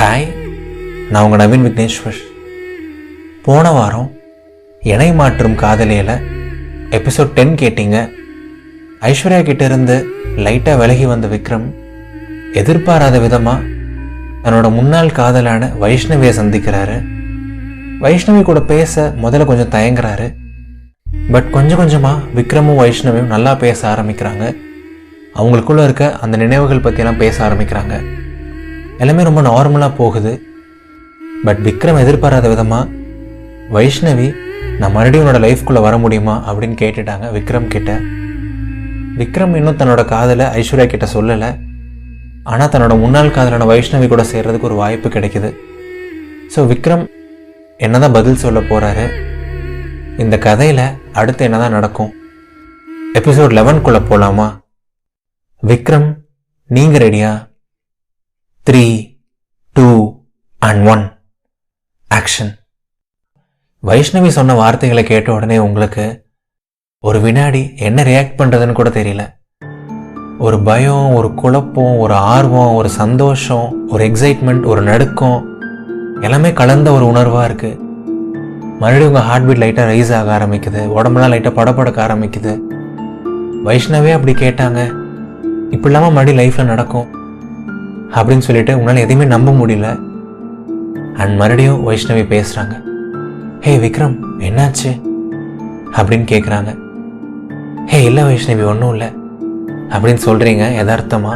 Hi, நான் உங்கள் நவீன் விக்னேஸ்வர். போன வாரம் இணை மாற்றும் காதலியில் எபிசோட் 10 கேட்டீங்க. ஐஸ்வர்யா கிட்ட இருந்து லைட்டாக விலகி வந்த விக்ரம் எதிர்பாராத விதமாக தன்னோட முன்னாள் காதலான வைஷ்ணவியை சந்திக்கிறாரு. வைஷ்ணவி கூட பேச முதல்ல கொஞ்சம் தயங்குறாரு. பட் கொஞ்சம் கொஞ்சமாக விக்ரமும் வைஷ்ணவியும் நல்லா பேச ஆரம்பிக்கிறாங்க. அவங்களுக்குள்ளே இருக்க அந்த நினைவுகள் பற்றியெல்லாம் பேச ஆரம்பிக்கிறாங்க. எல்லாமே ரொம்ப நார்மலாக போகுது. பட் விக்ரம் எதிர்பாராத விதமாக வைஷ்ணவி நான் மறுபடியும் உன்னோட லைஃப்குள்ளே வர முடியுமா அப்படின்னு கேட்டுட்டாங்க விக்ரம் கிட்ட. விக்ரம் இன்னும் தன்னோட காதலை ஐஸ்வர்யா கிட்ட சொல்லலை. ஆனால் தன்னோட முன்னாள் காதலான வைஷ்ணவி கூட சேர்றதுக்கு ஒரு வாய்ப்பு கிடைக்குது. ஸோ விக்ரம் என்னதான் பதில் சொல்ல போகிறாரு, இந்த கதையில் அடுத்து என்னதான் நடக்கும், எபிசோட் 11 போகலாமா? விக்ரம், நீங்கள் ரெடியா? 3, 2 and 1 ஆக்ஷன். வைஷ்ணவி சொன்ன வார்த்தைகளை கேட்ட உடனே உங்களுக்கு ஒரு வினாடி என்ன ரியாக்ட் பண்ணுறதுன்னு கூட தெரியல. ஒரு பயம், ஒரு குழப்பம், ஒரு ஆர்வம், ஒரு சந்தோஷம், ஒரு எக்ஸைட்மெண்ட், ஒரு நடுக்கம், எல்லாமே கலந்த ஒரு உணர்வாக இருக்குது. மறுபடியும் உங்கள் ஹார்ட் பீட் லைட்டாக ரைஸ் ஆக ஆரம்பிக்குது. உடம்புலாம் லைட்டாக படபடக்க ஆரம்பிக்குது. வைஷ்ணவே அப்படி கேட்டாங்க, இப்படி இல்லாமல் மறுபடியும் லைஃப்பில் நடக்கும் அப்படின்னு சொல்லிட்டு உங்களால் எதையுமே நம்ப முடியல. அண்ட் மறுபடியும் வைஷ்ணவி பேசுகிறாங்க. ஹே விக்ரம், என்னாச்சு அப்படின்னு கேட்குறாங்க. ஹே இல்லை வைஷ்ணவி, ஒன்றும் இல்லை அப்படின்னு சொல்கிறீங்க யதார்த்தமா.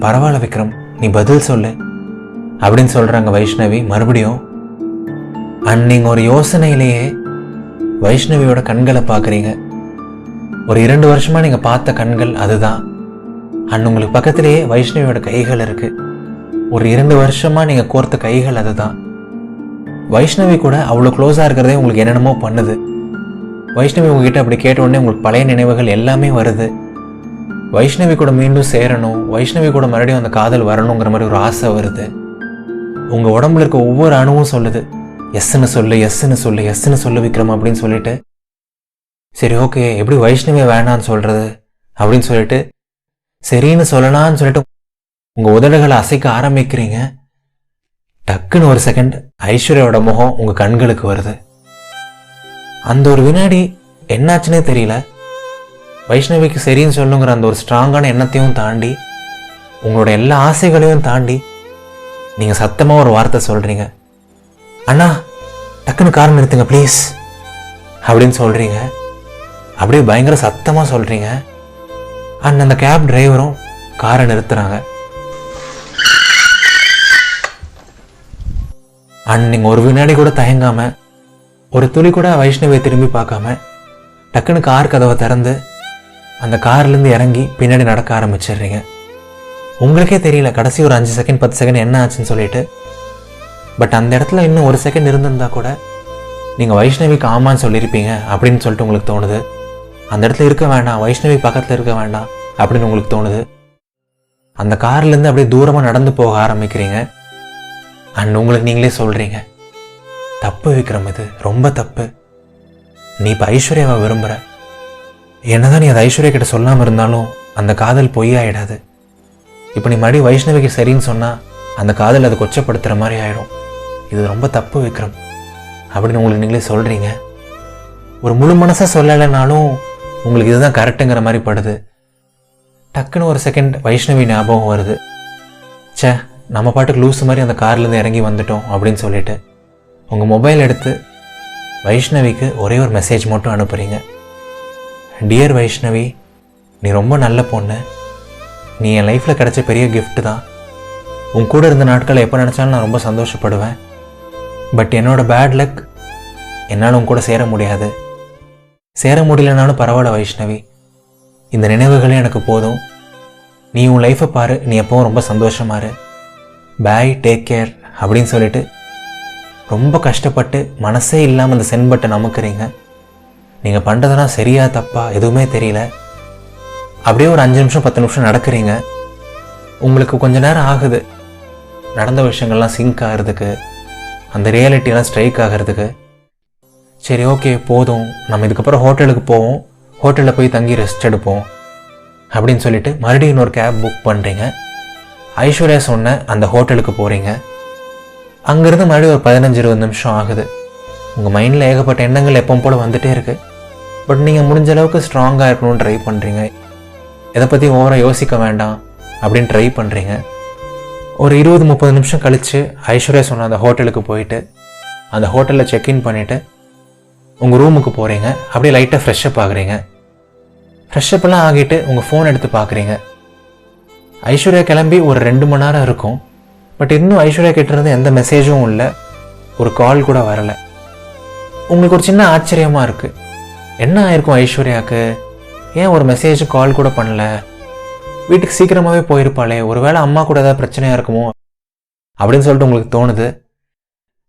பரவாயில்ல விக்ரம், நீ பதில் சொல்லு அப்படின்னு சொல்கிறாங்க வைஷ்ணவி மறுபடியும். அண்ட் நீங்கள் ஒரு யோசனையிலேயே வைஷ்ணவியோட கண்களை பார்க்குறீங்க. ஒரு 2 வருஷமாக நீங்கள் பார்த்த கண்கள் அதுதான். அண்ட் உங்களுக்கு பக்கத்திலேயே வைஷ்ணவியோட கைகள் இருக்குது. ஒரு 2 வருஷமாக நீங்கள் கோர்த்த கைகள் அதுதான். வைஷ்ணவி கூட அவ்வளோ க்ளோஸாக இருக்கிறதே உங்களுக்கு என்னென்னமோ பண்ணுது. வைஷ்ணவி உங்ககிட்ட அப்படி கேட்ட உடனே உங்களுக்கு பழைய நினைவுகள் எல்லாமே வருது. வைஷ்ணவி கூட மீண்டும் சேரணும், வைஷ்ணவி கூட மறுபடியும் அந்த காதல் வரணுங்கிற மாதிரி ஒரு ஆசை வருது. உங்கள் உடம்புல இருக்க ஒவ்வொரு அணுவும் சொல்லுது, எஸ்ன்னு சொல்லு, எஸ்ன்னு சொல்லு, எஸ்ன்னு சொல்லு விக்ரம் அப்படின்னு சொல்லிட்டு. சரி ஓகே, எப்படி வைஷ்ணவியை வேணான்னு சொல்கிறது அப்படின்னு சொல்லிட்டு சரின்னு சொல்லலான்னு சொல்லிட்டு உங்கள் உதடுகளை அசைக்க ஆரம்பிக்கிறீங்க. டக்குன்னு ஒரு செகண்ட் ஐஸ்வர்யாவோட முகம் உங்கள் கண்களுக்கு வருது. அந்த ஒரு வினாடி என்னாச்சுன்னே தெரியல. வைஷ்ணவிக்கு சரின்னு சொல்லுங்கிற அந்த ஒரு ஸ்ட்ராங்கான எண்ணத்தையும் தாண்டி, உங்களோட எல்லா ஆசைகளையும் தாண்டி நீங்கள் சத்தமாக ஒரு வார்த்தை சொல்கிறீங்க. அண்ணா டக்குன்னு கார் நிறுத்துங்க ப்ளீஸ் அப்படின்னு சொல்கிறீங்க. அப்படியே பயங்கர சத்தமாக சொல்கிறீங்க. அண்ட் அந்த கேப் டிரைவரும் காரை நிறுத்துறாங்க. அண்ட் நீங்கள் ஒரு வினாடி கூட தயங்காமல், ஒரு துளி கூட வைஷ்ணவியை திரும்பி பார்க்காம டக்குன்னு கார் கதவை திறந்து அந்த கார்லேருந்து இறங்கி பின்னாடி நடக்க ஆரம்பிச்சிடுறீங்க. உங்களுக்கே தெரியல கடைசி ஒரு 5 செகண்ட் 10 செகண்ட் என்ன ஆச்சுன்னு சொல்லிட்டு. பட் அந்த இடத்துல இன்னும் 1 செகண்ட் இருந்திருந்தா கூட நீங்கள் வைஷ்ணவிக்கு ஆமான்னு சொல்லியிருப்பீங்க அப்படின்னு சொல்லிட்டு உங்களுக்கு தோணுது. அந்த இடத்துல இருக்க வேண்டாம், வைஷ்ணவி பக்கத்தில் இருக்க வேண்டாம் அப்படின்னு உங்களுக்கு தோணுது. அந்த கார்லேருந்து அப்படியே தூரமாக நடந்து போக ஆரம்பிக்கிறீங்க. அண்ட் உங்களுக்கு நீங்களே சொல்கிறீங்க, தப்பு விக்ரம், இது ரொம்ப தப்பு. நீ இப்போ ஐஸ்வர்யாவை விரும்புகிற. என்னதான் நீ அதை ஐஸ்வர்யா கிட்ட சொல்லாமல் இருந்தாலும் அந்த காதல் பொய்யாயிடாது. இப்போ நீ மறுபடியும் வைஷ்ணவிக்கு சரின்னு சொன்னால் அந்த காதல் அதை கொச்சப்படுத்துகிற மாதிரி ஆகிடும். இது ரொம்ப தப்பு விக்ரம் அப்படின்னு உங்களுக்கு நீங்களே சொல்கிறீங்க. ஒரு முழு மனசாக சொல்லலைனாலும் உங்களுக்கு இதுதான் கரெக்டுங்கிற மாதிரி படுது. டக்குன்னு ஒரு செகண்ட் வைஷ்ணவி ஞாபகம் வருது. சே, நம்ம பாட்டுக்கு லூஸ் மாதிரி அந்த கார்லேருந்து இறங்கி வந்துட்டோம் அப்படின்னு சொல்லிட்டு உங்கள் மொபைல் எடுத்து வைஷ்ணவிக்கு ஒரே ஒரு மெசேஜ் மட்டும் அனுப்புகிறீங்க. டியர் வைஷ்ணவி, நீ ரொம்ப நல்ல பொண்ணு. நீ என் லைஃப்பில் கிடைச்ச பெரிய கிஃப்ட் தான். உன் கூட இருந்த நாட்களை எப்போ நினச்சாலும் நான் ரொம்ப சந்தோஷப்படுவேன். பட் என்னோட பேட் லக், என்னால் உன் கூட சேர முடியாது. சேர முடியலனாலும் பரவாயில்ல வைஷ்ணவி, இந்த நினைவுகளே எனக்கு போதும். நீ உன் லைஃப்பை பாரு, நீ எப்பவும் ரொம்ப சந்தோஷமா இரு. பாய், டேக் கேர் அப்படின்னு சொல்லிட்டு ரொம்ப கஷ்டப்பட்டு மனசே இல்லாமல் அந்த சென்ட் பட்டன் அமுக்குறீங்க. நீங்கள் பண்ணுறதுனா சரியா தப்பா எதுவுமே தெரியல. அப்படியே ஒரு 5 நிமிஷம் 10 நிமிஷம் நடக்கிறீங்க. உங்களுக்கு கொஞ்ச நேரம் ஆகுது நடந்த விஷயங்கள்லாம் சிங்க் ஆகிறதுக்கு, அந்த ரியாலிட்டியெல்லாம் ஸ்ட்ரைக் ஆகிறதுக்கு. சரி ஓகே போதும், நம்ம இதுக்கப்புறம் ஹோட்டலுக்கு போவோம், ஹோட்டலில் போய் தங்கி ரெஸ்ட் எடுப்போம் அப்படின்னு சொல்லிட்டு மறுபடியும் இன்னொரு கேப் புக் பண்ணுறீங்க. ஐஸ்வர்யா சொன்ன அந்த ஹோட்டலுக்கு போகிறீங்க. அங்கேருந்து மறுபடியும் ஒரு 15-20 நிமிஷம் ஆகுது. உங்கள் மைண்டில் ஏகப்பட்ட எண்ணங்கள் எப்பவும் போல் வந்துகிட்டே இருக்குது. பட் நீங்கள் முடிஞ்ச அளவுக்கு ஸ்ட்ராங்காக இருக்கணும்னு ட்ரை பண்ணுறீங்க. எதை பற்றி ஓவராக யோசிக்க வேண்டாம் அப்படின்னு ட்ரை பண்ணுறீங்க. ஒரு 20-30 நிமிஷம் கழித்து ஐஸ்வர்யா சொன்ன அந்த ஹோட்டலுக்கு போயிட்டு அந்த ஹோட்டலில் செக்இன் பண்ணிவிட்டு உங்கள் ரூமுக்கு போகிறீங்க. அப்படியே லைட்டாக ஃப்ரெஷ்அப் ஆகுறீங்க. ஃப்ரெஷ்அப்லாம் ஆகிட்டு உங்கள் ஃபோன் எடுத்து பார்க்குறீங்க. ஐஸ்வர்யா கிளம்பி ஒரு 2 மணி நேரம் இருக்கும். பட் இன்னும் ஐஸ்வர்யா கிட்டேருந்து எந்த மெசேஜும் இல்லை, ஒரு கால் கூட வரலை. உங்களுக்கு ஒரு சின்ன ஆச்சரியமாக இருக்குது. என்ன ஆயிருக்கும் ஐஸ்வர்யாவுக்கு? ஏன் ஒரு மெசேஜ் கால் கூட பண்ணல? வீட்டுக்கு சீக்கிரமாகவே போயிருப்பாளே, ஒருவேளை அம்மா கூட ஏதாவது பிரச்சனையாக இருக்குமோ அப்படின்னு சொல்லிட்டு உங்களுக்கு தோணுது.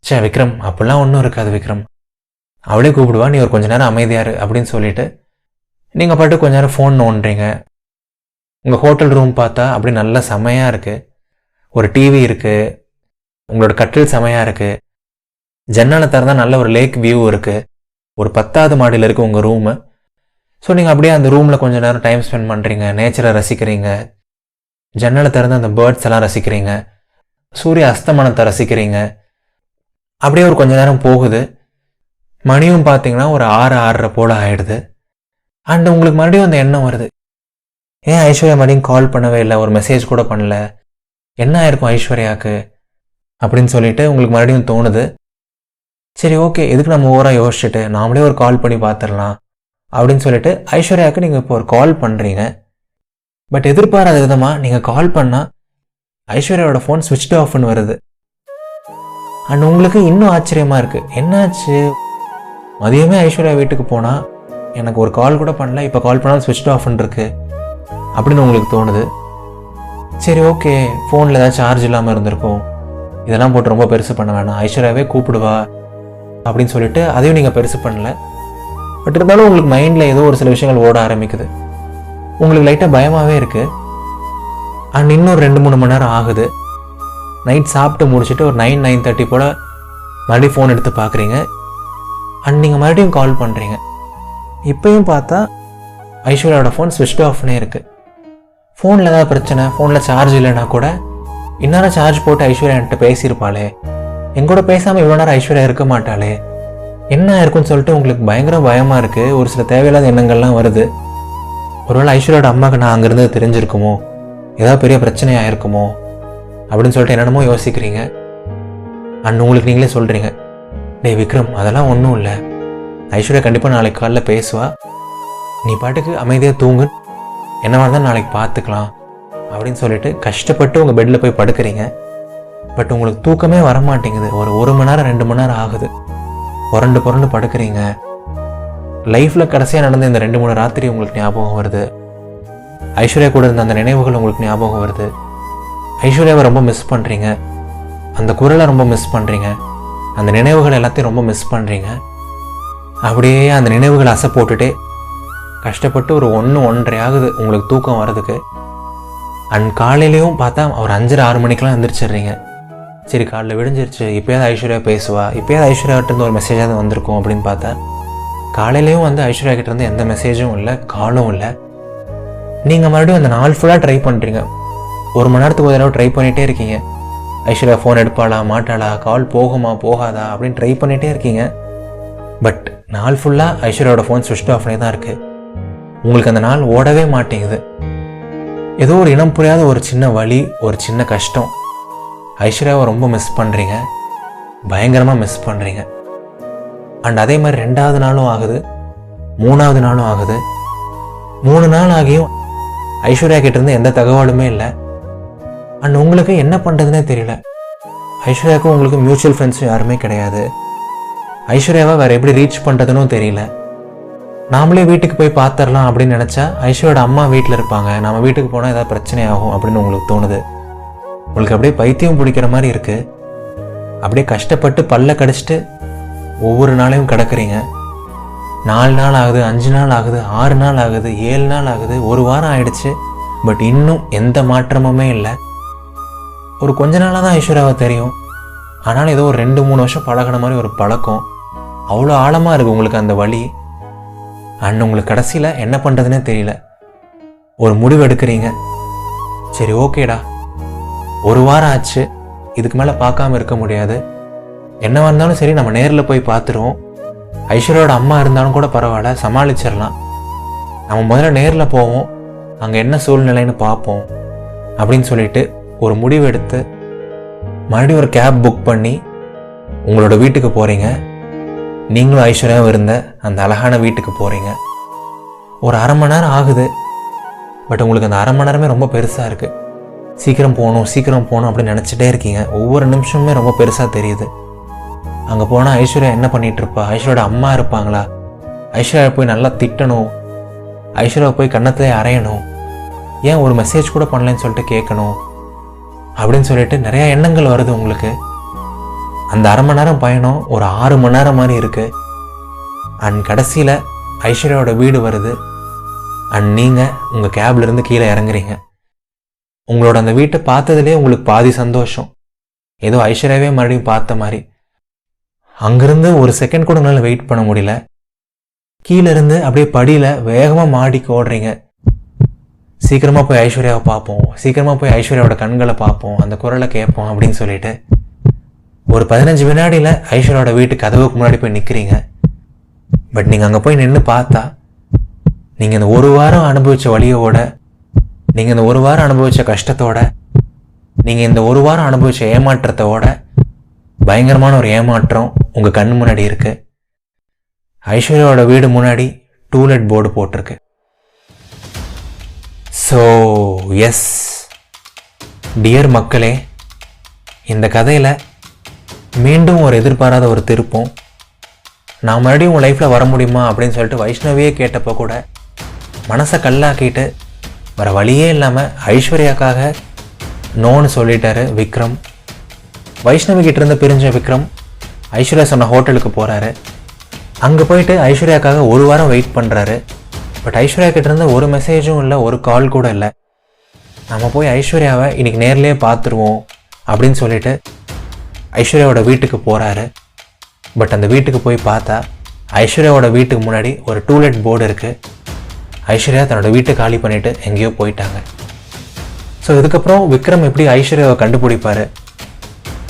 சே விக்ரம், அப்படிலாம் ஒன்றும் இருக்காது விக்ரம், அவளே கூப்பிடுவா, நீ ஒரு கொஞ்ச நேரம் அமைதியாரு அப்படின்னு சொல்லிட்டு நீங்கள் பாட்டு கொஞ்ச நேரம் ஃபோன் நோண்டுறீங்க. உங்கள் ஹோட்டல் ரூம் பார்த்தா அப்படி நல்ல செமையாக இருக்குது. ஒரு டிவி இருக்குது, உங்களோட கட்டில் செமையாக இருக்குது, ஜன்னலை திறந்தால் நல்ல ஒரு லேக் வியூ இருக்குது, ஒரு 10வது மாடியில் இருக்குது உங்கள் ரூமு. ஸோ நீங்கள் அப்படியே அந்த ரூமில் கொஞ்சம் நேரம் டைம் ஸ்பெண்ட் பண்ணுறீங்க, நேச்சரை ரசிக்கிறீங்க, ஜன்னலை திறந்து அந்த பேர்ட்ஸ் எல்லாம் ரசிக்கிறீங்க, சூரிய அஸ்தமனத்தை ரசிக்கிறீங்க. அப்படியே ஒரு கொஞ்ச நேரம் போகுது. மணியும் பார்த்தீங்கன்னா ஒரு 6-6:30 போல் ஆகிடுது. அண்ட் உங்களுக்கு மறுபடியும் அந்த எண்ணம் வருது, ஏன் ஐஸ்வர்யா மறுபடியும் கால் பண்ணவே இல்லை, ஒரு மெசேஜ் கூட பண்ணல, என்ன ஆயிருக்கும் ஐஸ்வர்யாவுக்கு அப்படின்னு சொல்லிட்டு உங்களுக்கு மறுபடியும் தோணுது. சரி ஓகே, எதுக்கு நம்ம ஓவராக யோசிச்சுட்டு நாமளே ஒரு கால் பண்ணி பார்த்துடலாம் அப்படின்னு சொல்லிட்டு ஐஸ்வர்யாவுக்கு நீங்கள் இப்போ ஒரு கால் பண்ணுறீங்க. பட் எதிர்பாராத விதமாக நீங்கள் கால் பண்ணால் ஐஸ்வர்யாவோட ஃபோன் ஸ்விட்ச் ஆஃப்னு வருது. அண்ட் உங்களுக்கு இன்னும் ஆச்சரியமாக இருக்குது, என்னாச்சு, மதியமே ஐஸ்வர்யா வீட்டுக்கு போனால் எனக்கு ஒரு கால் கூட பண்ணல, இப்போ கால் பண்ணாலும் ஸ்விட்ச் ஆஃப்னு இருக்கு அப்படின்னு உங்களுக்கு தோணுது. சரி ஓகே, ஃபோனில் ஏதாவது சார்ஜ் இல்லாமல் இருந்திருக்கும், இதெல்லாம் போட்டு ரொம்ப பெருசு பண்ண வேணாம், ஐஸ்வர்யாவே கூப்பிடுவா அப்படின்னு சொல்லிட்டு அதையும் நீங்கள் பெருசு பண்ணல. பட் இருந்தாலும் உங்களுக்கு மைண்டில் ஏதோ ஒரு சில விஷயங்கள் ஓட ஆரம்பிக்குது. உங்களுக்கு லைட்டாக பயமாகவே இருக்குது. அண்ட் இன்னும் 2-3 மணி நேரம் ஆகுது. நைட் சாப்பிட்டு முடிச்சுட்டு ஒரு 9-9:30 போல் மறுபடியும் ஃபோன் எடுத்து பார்க்குறீங்க. அண்ட் நீங்கள் மறுபடியும் கால் பண்ணுறீங்க. இப்போயும் பார்த்தா ஐஸ்வர்யாவோட ஃபோன் ஸ்விட்ச் ஆஃப்னே இருக்குது. ஃபோனில் ஏதாவது பிரச்சனை, ஃபோனில் சார்ஜ் இல்லைன்னா கூட இந்நேரம் சார்ஜ் போட்டு ஐஸ்வர்யா என்கிட்ட பேசியிருப்பாளே, எங்கூட பேசாமல் இவ்வளோ நேரம் ஐஸ்வர்யா இருக்க மாட்டாளே, என்ன இருக்குன்னு சொல்லிட்டு உங்களுக்கு பயங்கர பயமாக இருக்குது. ஒரு சில தேவையில்லாத எண்ணங்கள்லாம் வருது. ஒருவேளை ஐஸ்வர்யோட அம்மாவுக்கு நான் அங்கேருந்து தெரிஞ்சிருக்குமோ, ஏதாவது பெரிய பிரச்சனையாக இருக்குமோ அப்படின்னு சொல்லிட்டு என்னென்னமோ யோசிக்கிறீங்க. அண்ட் உங்களுக்கு நீங்களே சொல்கிறீங்க, டேய் விக்ரம், அதெல்லாம் ஒன்றும் இல்லை, ஐஸ்வர்யா கண்டிப்பாக நாளைக்கு காலைல பேசுவா, நீ பாட்டுக்கு அமைதியாக தூங்கு, என்னவா இருந்தாலும் நாளைக்கு பார்த்துக்கலாம் அப்படின்னு சொல்லிட்டு கஷ்டப்பட்டு உங்கள் பெட்டில் போய் படுக்கிறீங்க. பட் உங்களுக்கு தூக்கமே வரமாட்டேங்குது. ஒரு 1 மணி நேரம் 2 மணி நேரம் ஆகுது. புரண்டு படுக்கிறீங்க. லைஃப்பில் கடைசியாக நடந்த இந்த 2-3 ராத்திரி உங்களுக்கு ஞாபகம் வருது. ஐஸ்வர்யா கூட இருந்த அந்த நினைவுகள் உங்களுக்கு ஞாபகம் வருது. ஐஸ்வர்யாவை ரொம்ப மிஸ் பண்ணுறீங்க, அந்த குரலை ரொம்ப மிஸ் பண்ணுறீங்க, அந்த நினைவுகள் எல்லாத்தையும் ரொம்ப மிஸ் பண்ணுறீங்க. அப்படியே அந்த நினைவுகளை அசை போட்டுட்டே கஷ்டப்பட்டு ஒரு 1-1:30 ஆகுது உங்களுக்கு தூக்கம் வர்றதுக்கு. அண்ட் காலையிலையும் பார்த்தா ஒரு 5-6 மணிக்கெலாம் எழுந்திரிச்சிடுறீங்க. சரி காலைல விடிஞ்சிருச்சு, இப்போயாவது ஐஸ்வர்யா பேசுவா, இப்போயாவது ஐஸ்வர்யாகிட்டேருந்து ஒரு மெசேஜாவது வந்திருக்கும் அப்படின்னு பார்த்தா காலையிலையும் வந்து ஐஸ்வர்யா கிட்டேருந்து எந்த மெசேஜும் இல்லை, காலும் இல்லை. நீங்கள் மறுபடியும் அந்த நாள் ஃபுல்லாக ட்ரை பண்ணுறீங்க. 1 மணி நேரத்துக்கு ஒரு தடவை ட்ரை பண்ணிகிட்டே இருக்கீங்க. ஐஸ்வர்யா ஃபோன் எடுப்பாளா மாட்டாளா, கால் போகுமா போகாதா அப்படின்னு ட்ரை பண்ணிகிட்டே இருக்கீங்க. பட் நாள் ஃபுல்லாக ஐஸ்வர்யாவோட ஃபோன் ஸ்விட்ச் ஆஃப்னே தான் இருக்குது. உங்களுக்கு அந்த நாள் ஓடவே மாட்டேங்குது. ஏதோ ஒரு இனம் புரியாத ஒரு சின்ன வலி, ஒரு சின்ன கஷ்டம். ஐஸ்வர்யாவை ரொம்ப மிஸ் பண்ணுறீங்க, பயங்கரமாக மிஸ் பண்ணுறீங்க. அண்ட் அதே மாதிரி 2வது நாளும் ஆகுது, 3வது நாளும் ஆகுது. 3 நாள் ஆகியும் ஐஸ்வர்யா கிட்டேருந்து எந்த தகவலுமே இல்லை. அண்ட் உங்களுக்கு என்ன பண்ணுறதுனே தெரியல. ஐஸ்வர்யாவுக்கும் உங்களுக்கு மியூச்சுவல் ஃப்ரெண்ட்ஸும் யாருமே கிடையாது. ஐஸ்வர்யாவை வேறு எப்படி ரீச் பண்ணுறதுன்னு தெரியல. நாமளே வீட்டுக்கு போய் பார்த்துடலாம் அப்படின்னு நினச்சா ஐஸ்வர்யோட அம்மா வீட்டில் இருப்பாங்க, நம்ம வீட்டுக்கு போனால் ஏதாவது பிரச்சனை ஆகும் அப்படின்னு உங்களுக்கு தோணுது. உங்களுக்கு அப்படியே பைத்தியம் பிடிக்கிற மாதிரி இருக்குது. அப்படியே கஷ்டப்பட்டு பல்ல கடிச்சிட்டு ஒவ்வொரு நாளையும் கிடக்குறீங்க. 4 நாள் ஆகுது, 5 நாள் ஆகுது, 6 நாள் ஆகுது, 7 நாள் ஆகுது, 1 வாரம் ஆயிடுச்சு. பட் இன்னும் எந்த மாற்றமுமே இல்லை. ஒரு கொஞ்ச நாளாக தான் ஐஸ்வர்யாவை தெரியும், ஆனாலும் ஏதோ ஒரு 2-3 வருஷம் பழகின மாதிரி ஒரு பழக்கம். அவ்வளோ ஆழமாக இருக்குது உங்களுக்கு அந்த வலி. அண்ட் உங்களுக்கு கடைசியில் என்ன பண்ணுறதுனே தெரியல. ஒரு முடிவு எடுக்கிறீங்க. சரி ஓகேடா, 1 வாரம் ஆச்சு, இதுக்கு மேலே பார்க்காம இருக்க முடியாது, என்னவா இருந்தாலும் சரி நம்ம நேரில் போய் பார்த்துருவோம், ஐஸ்வர்யாவோட அம்மா இருந்தாலும் கூட பரவாயில்ல, சமாளிச்சிடலாம், நம்ம முதல்ல நேரில் போவோம், அங்கே என்ன சூழ்நிலைன்னு பார்ப்போம் அப்படின்னு சொல்லிட்டு ஒரு முடிவு எடுத்து மறுபடியும் ஒரு கேப் புக் பண்ணி உங்களோட வீட்டுக்கு போகிறீங்க. நீங்களும் ஐஸ்வர்யாவும் இருந்த அந்த அழகான வீட்டுக்கு போகிறீங்க. ஒரு 1/2 மணி நேரம் ஆகுது. பட் உங்களுக்கு அந்த 1/2 மணி நேரமே ரொம்ப பெருசாக இருக்குது. சீக்கிரம் போகணும் அப்படின்னு நினச்சிட்டே இருக்கீங்க. ஒவ்வொரு நிமிஷமுமே ரொம்ப பெருசாக தெரியுது. அங்கே போனால் ஐஸ்வர்யா என்ன பண்ணிகிட்டு இருப்பா, ஐஸ்வர்யோட அம்மா இருப்பாங்களா, ஐஸ்வர்யா போய் நல்லா திட்டணும், ஐஸ்வர்யா போய் கன்னத்திலே அரையணும், ஏன் ஒரு மெசேஜ் கூட பண்ணலன்னு சொல்லிட்டு கேட்கணும் அப்படின்னு சொல்லிட்டு நிறையா எண்ணங்கள் வருது உங்களுக்கு. அந்த 1/2 மணி நேரம் பயணம் ஒரு 6 மணி நேரம் மாதிரி இருக்குது. அண்ட் கடைசியில் ஐஸ்வர்யாவோட வீடு வருது. அண்ட் நீங்கள் உங்கள் கேப்லேருந்து கீழே இறங்குறீங்க. உங்களோட அந்த வீட்டை பார்த்ததுலேயே உங்களுக்கு பாதி சந்தோஷம், ஏதோ ஐஸ்வர்யாவே மறுபடியும் பார்த்த மாதிரி. அங்கேருந்து ஒரு செகண்ட் கூட உங்களால் வெயிட் பண்ண முடியல. கீழே இருந்து அப்படியே படியில் வேகமாக மாடிக்கு ஓடுறீங்க. சீக்கிரமாக போய் ஐஸ்வர்யாவை பார்ப்போம், சீக்கிரமாக போய் ஐஸ்வர்யாவோட கண்களை பார்ப்போம், அந்த குரலை கேட்போம் அப்படின்னு சொல்லிட்டு ஒரு 15 வினாடியில் ஐஸ்வர்யாவோட வீட்டு கதவுக்கு முன்னாடி போய் நிற்கிறீங்க. பட் நீங்கள் அங்கே போய் நின்று பார்த்தா நீங்கள் இந்த 1 வாரம் அனுபவித்த வலியோட, நீங்கள் இந்த 1 வாரம் அனுபவித்த கஷ்டத்தோட, நீங்கள் இந்த 1 வாரம் அனுபவித்த ஏமாற்றத்தோட பயங்கரமான ஒரு ஏமாற்றம் உங்கள் கண் முன்னாடி இருக்குது. ஐஸ்வர்யாவோட வீடு முன்னாடி டூலெட் போர்டு போட்டிருக்கு. ஸோ எஸ் டியர் மக்களே, இந்த கதையில் மீண்டும் ஒரு எதிர்பாராத ஒரு திருப்பம். நான் மறுபடியும் உங்கள் லைஃப்பில் வர முடியுமா அப்படின்னு சொல்லிட்டு வைஷ்ணவியே கேட்டப்போ கூட மனசை கல்லாக்கிட்டு வர வழியே இல்லாமல் ஐஸ்வர்யாக்காக நோன்னு சொல்லிட்டாரு விக்ரம். வைஷ்ணவி கிட்டேருந்து பிரிஞ்ச விக்ரம் ஐஸ்வர்யா சொன்ன ஹோட்டலுக்கு போகிறாரு. அங்கே போயிட்டு ஐஸ்வர்யாக்காக 1 வாரம் வெயிட் பண்ணுறாரு. பட் ஐஸ்வர்யா கிட்டேருந்து ஒரு மெசேஜும் இல்லை, ஒரு கால் கூட இல்லை. நம்ம போய் ஐஸ்வர்யாவை இன்றைக்கி நேர்லேயே பார்த்துருவோம் அப்படின்னு சொல்லிட்டு ஐஸ்வர்யாவோட வீட்டுக்கு போகிறாரு. பட் அந்த வீட்டுக்கு போய் பார்த்தா ஐஸ்வர்யாவோட வீட்டுக்கு முன்னாடி ஒரு டூலெட் போர்டு இருக்குது. ஐஸ்வர்யா தன்னோட வீட்டை காலி பண்ணிவிட்டு எங்கேயோ போயிட்டாங்க. ஸோ இதுக்கப்புறம் விக்ரம் எப்படி ஐஸ்வர்யாவை கண்டுபிடிப்பார்?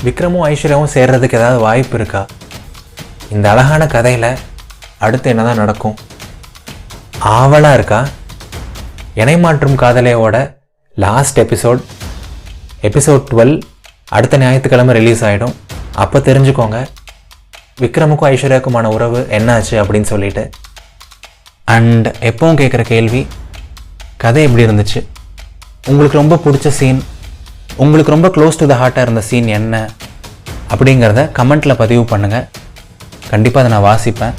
விக்ரமும் ஐஸ்வர்யாவும் சேர்றதுக்கு ஏதாவது வாய்ப்பு இருக்கா? இந்த அழகான கதையில் அடுத்து என்ன தான் நடக்கும்? ஆவலாக இருக்கா? இணை மாற்றும் காதலையோட லாஸ்ட் எபிசோட் 12 அடுத்த ஞாயிற்றுக்கிழமை ரிலீஸ் ஆகிடும். அப்போ தெரிஞ்சுக்கோங்க விக்ரமுக்கும் ஐஸ்வர்யாவுக்குமான உறவு என்னாச்சு அப்படின்னு சொல்லிட்டு. அண்ட் எப்பவும் கேட்குற கேள்வி, கதை எப்படி இருந்துச்சு? உங்களுக்கு ரொம்ப பிடிச்ச சீன், உங்களுக்கு ரொம்ப க்ளோஸ் டு த ஹார்ட்டாக இருந்த சீன் என்ன அப்படிங்கிறத கமெண்ட்டில் பதிவு பண்ணுங்கள். கண்டிப்பாக அதை நான் வாசிப்பேன்.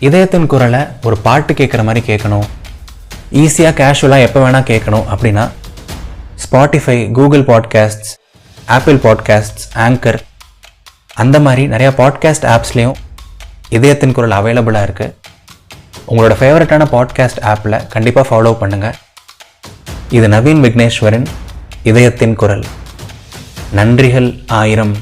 இதயத்தின் குரலை ஒரு பாட்டு கேட்குற மாதிரி கேட்கணும், ஈஸியாக கேஷுவலாக எப்போ வேணால் கேட்கணும் அப்படின்னா Spotify, Google podcasts, Apple podcasts, Anchor அந்த மாதிரி நிறையா பாட்காஸ்ட் ஆப்ஸ்லேயும் இதயத்தின் குரல் அவைலபிளாக இருக்குது. உங்களோட ஃபேவரட்டான பாட்காஸ்ட் ஆப்பில் கண்டிப்பாக ஃபாலோ பண்ணுங்கள். இது நவீன் விக்னேஸ்வரின் இதயத்தின் குரல். நன்றிகள் 1000.